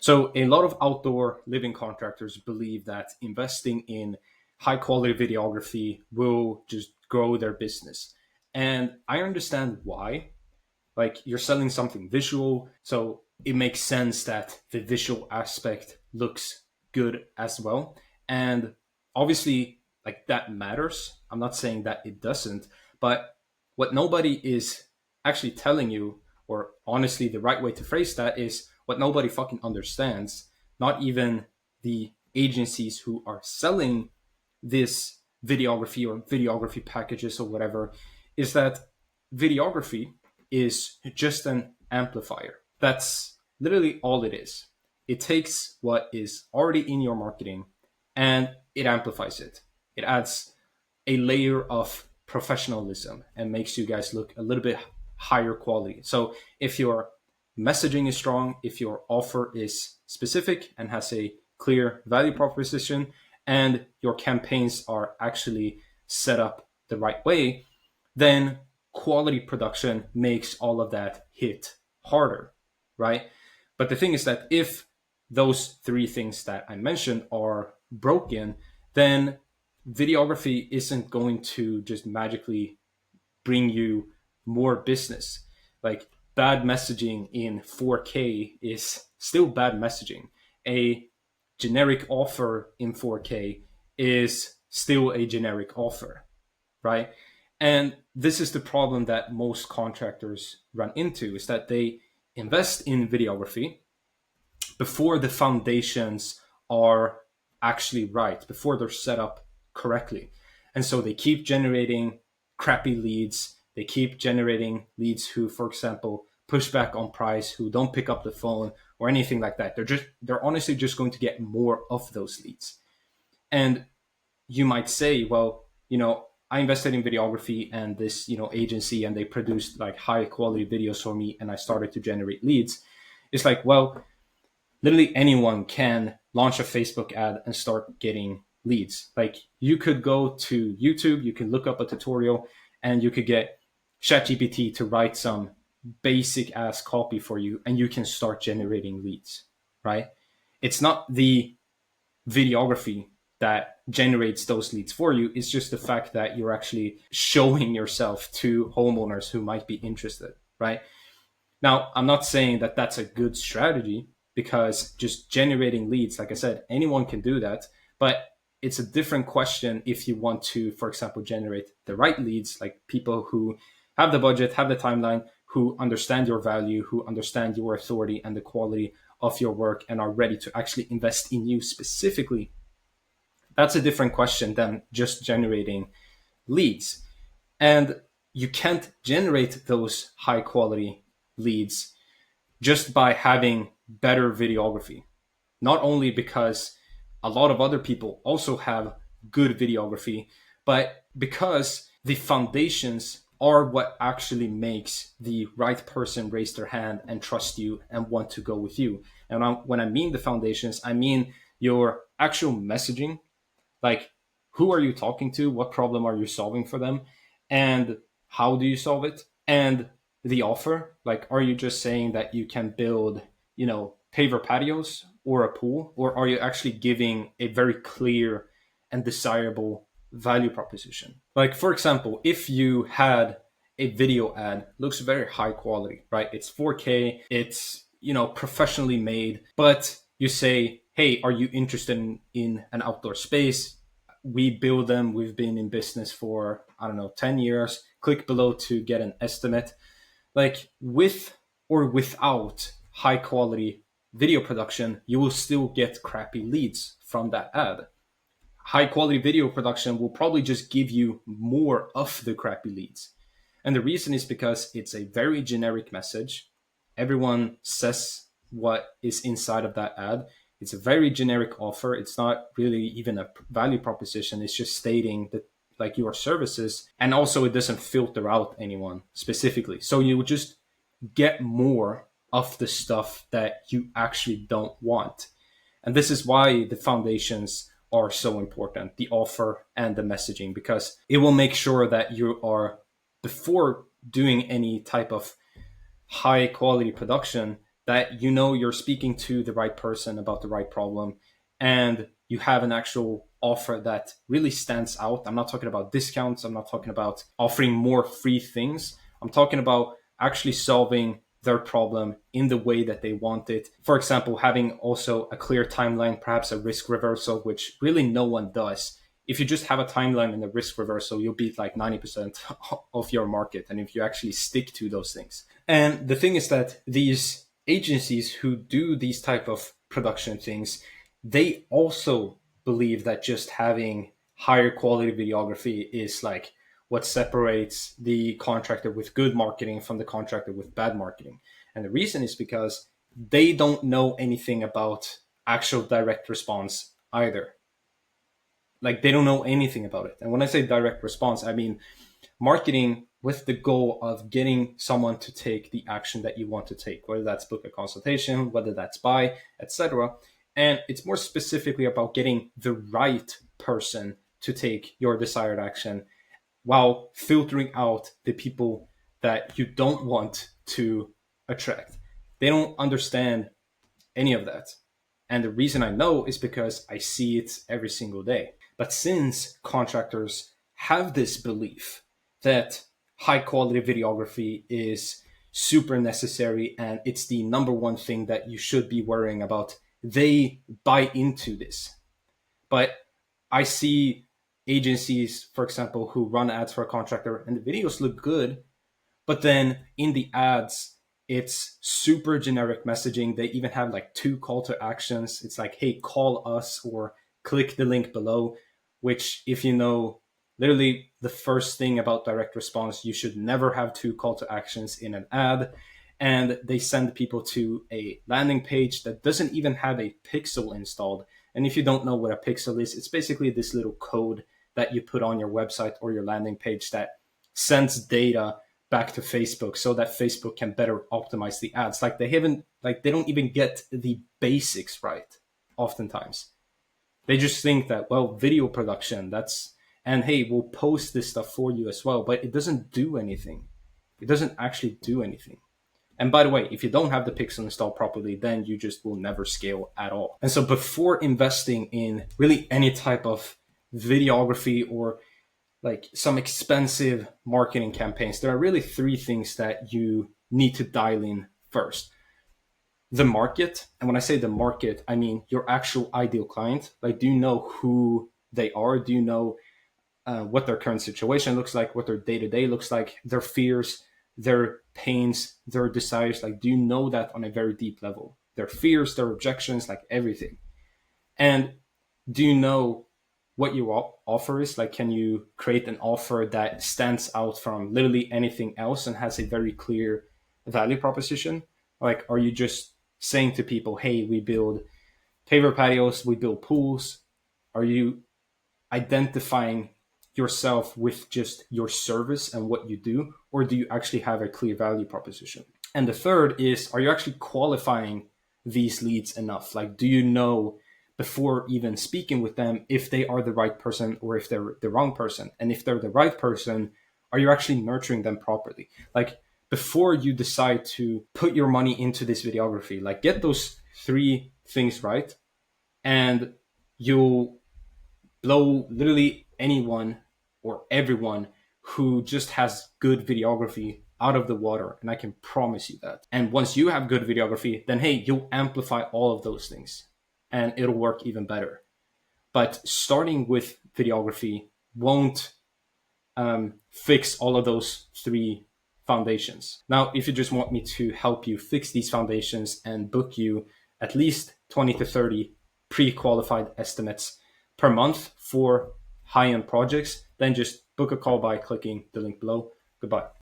So a lot of outdoor living contractors believe that investing in high quality videography will just grow their business. And I understand why. Like, you're selling something visual, so it makes sense that the visual aspect looks good as well. And obviously, like, that matters. I'm not saying that it doesn't, but what nobody is actually telling you, or honestly, the right way to phrase that is what nobody fucking understands, not even the agencies who are selling this videography or videography packages or whatever, is that videography is just an amplifier. That's literally all it is. It takes what is already in your marketing and it amplifies it. It adds a layer of professionalism and makes you guys look a little bit higher quality. So if your messaging is strong, if your offer is specific and has a clear value proposition, and your campaigns are actually set up the right way, then quality production makes all of that hit harder, right? But the thing is that if those three things that I mentioned are broken, then videography isn't going to just magically bring you more business. Like, bad messaging in 4K is still bad messaging. A generic offer in 4K is still a generic offer, right? And this is the problem that most contractors run into, is that they invest in videography before the foundations are actually right, before they're set up correctly. And so they keep generating crappy leads. They keep generating leads who, for example, push back on price, who don't pick up the phone or anything like that. They're honestly just going to get more of those leads. And you might say, well, I invested in videography and this, agency, and they produced like high quality videos for me, and I started to generate leads. It's like, well, literally anyone can launch a Facebook ad and start getting leads. Like, you could go to YouTube, you can look up a tutorial, and you could get ChatGPT to write some basic ass copy for you, and you can start generating leads, right? It's not the videography that generates those leads for you. It's just the fact that you're actually showing yourself to homeowners who might be interested, right? Now, I'm not saying that that's a good strategy, because just generating leads, like I said, anyone can do that. But it's a different question if you want to, for example, generate the right leads, like people who have the budget, have the timeline, who understand your value, who understand your authority and the quality of your work, and are ready to actually invest in you specifically. That's a different question than just generating leads. And you can't generate those high quality leads just by having better videography. Not only because a lot of other people also have good videography, but because the foundations are what actually makes the right person raise their hand and trust you and want to go with you. And when I mean the foundations, I mean your actual messaging. Like, who are you talking to? What problem are you solving for them? And how do you solve it? And the offer, like, are you just saying that you can build, paver patios or a pool? Or are you actually giving a very clear and desirable value proposition? Like, for example, if you had a video ad, looks very high quality, right? It's 4K, it's, professionally made, but you say, hey, are you interested in an outdoor space? We build them. We've been in business for, I don't know, 10 years. Click below to get an estimate. Like, with or without high quality video production, you will still get crappy leads from that ad. High quality video production will probably just give you more of the crappy leads. And the reason is because it's a very generic message. Everyone says what is inside of that ad. It's a very generic offer. It's not really even a value proposition. It's just stating that, like, your services. And also, it doesn't filter out anyone specifically. So you would just get more of the stuff that you actually don't want. And this is why the foundations are so important, the offer and the messaging, because it will make sure that you are, before doing any type of high quality production, that you know you're speaking to the right person about the right problem, and you have an actual offer that really stands out. I'm not talking about discounts, I'm not talking about offering more free things. I'm talking about actually solving their problem in the way that they want it. For example, having also a clear timeline, perhaps a risk reversal, which really no one does. If you just have a timeline and a risk reversal, you'll beat like 90% of your market. And if you actually stick to those things. And the thing is that these agencies who do these type of production things, they also believe that just having higher quality videography is like what separates the contractor with good marketing from the contractor with bad marketing. And the reason is because they don't know anything about actual direct response either. Like they don't know anything about it. And when I say direct response, I mean marketing with the goal of getting someone to take the action that you want to take, whether that's book a consultation, whether that's buy, etc. And it's more specifically about getting the right person to take your desired action while filtering out the people that you don't want to attract. They don't understand any of that. And the reason I know is because I see it every single day. But since contractors have this belief that high quality videography is super necessary and it's the number one thing that you should be worrying about, they buy into this. But I see agencies, for example, who run ads for a contractor and the videos look good, but then in the ads, it's super generic messaging. They even have like 2 call to actions. It's like, hey, call us or click the link below, which, if you know, literally the first thing about direct response, you should never have 2 call to actions in an ad. And they send people to a landing page that doesn't even have a pixel installed. And if you don't know what a pixel is, it's basically this little code that you put on your website or your landing page that sends data back to Facebook so that Facebook can better optimize the ads. Like they don't even get the basics right oftentimes. They just think that, well, video production, and hey, we'll post this stuff for you as well, but it doesn't do anything. It doesn't actually do anything. And by the way, if you don't have the pixel installed properly, then you just will never scale at all. And so before investing in really any type of videography or like some expensive marketing campaigns, there are really 3 things that you need to dial in first. The market, and when I say the market, I mean your actual ideal client. Like, do you know who they are? Do you know what their current situation looks like, what their day-to-day looks like, their fears, their pains, their desires? Like, do you know that on a very deep level? Their fears, their objections, like everything. And do you know what your offer is? Like, can you create an offer that stands out from literally anything else and has a very clear value proposition? Like, are you just saying to people, hey, we build paver patios, we build pools? Are you identifying yourself with just your service and what you do? Or do you actually have a clear value proposition? And the third is, are you actually qualifying these leads enough? Like, do you know before even speaking with them if they are the right person or if they're the wrong person? And if they're the right person, are you actually nurturing them properly? Like, before you decide to put your money into this videography, like, get those 3 things right, and you'll blow literally anyone or everyone who just has good videography out of the water. And I can promise you that. And once you have good videography, then hey, you'll amplify all of those things and it'll work even better. But starting with videography won't fix all of those 3 foundations. Now, if you just want me to help you fix these foundations and book you at least 20 to 30 pre-qualified estimates per month for high-end projects, then just book a call by clicking the link below. Goodbye.